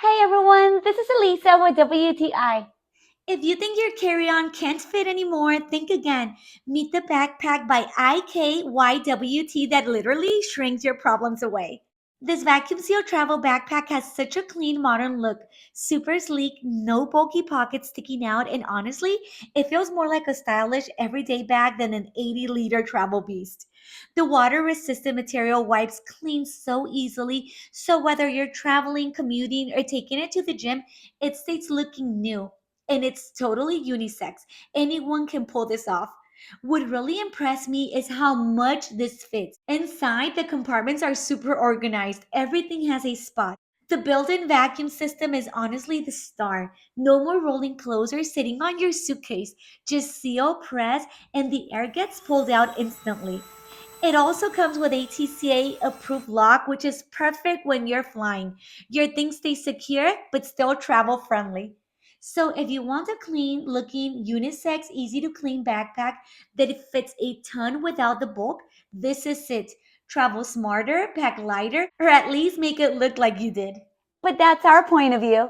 Hey everyone, this is Elisa with WTI. If you think your carry-on can't fit anymore, think again. Meet the backpack by KYWT that literally shrinks your problems away. This vacuum seal travel backpack has such a clean, modern look. Super sleek, no bulky pockets sticking out, and honestly, it feels more like a stylish everyday bag than an 80-liter travel beast. The water-resistant material wipes clean so easily, so whether you're traveling, commuting, or taking it to the gym, it stays looking new, and it's totally unisex. Anyone can pull this off. What really impressed me is how much this fits. Inside, the compartments are super organized. Everything has a spot. The built-in vacuum system is honestly the star. No more rolling clothes or sitting on your suitcase. Just seal, press, and the air gets pulled out instantly. It also comes with a TCA approved lock, which is perfect when you're flying. Your things stay secure but still travel friendly. So, if you want a clean looking, unisex, easy to clean backpack that fits a ton without the bulk, this is it. Travel smarter, pack lighter, or at least make it look like you did. But that's our point of view.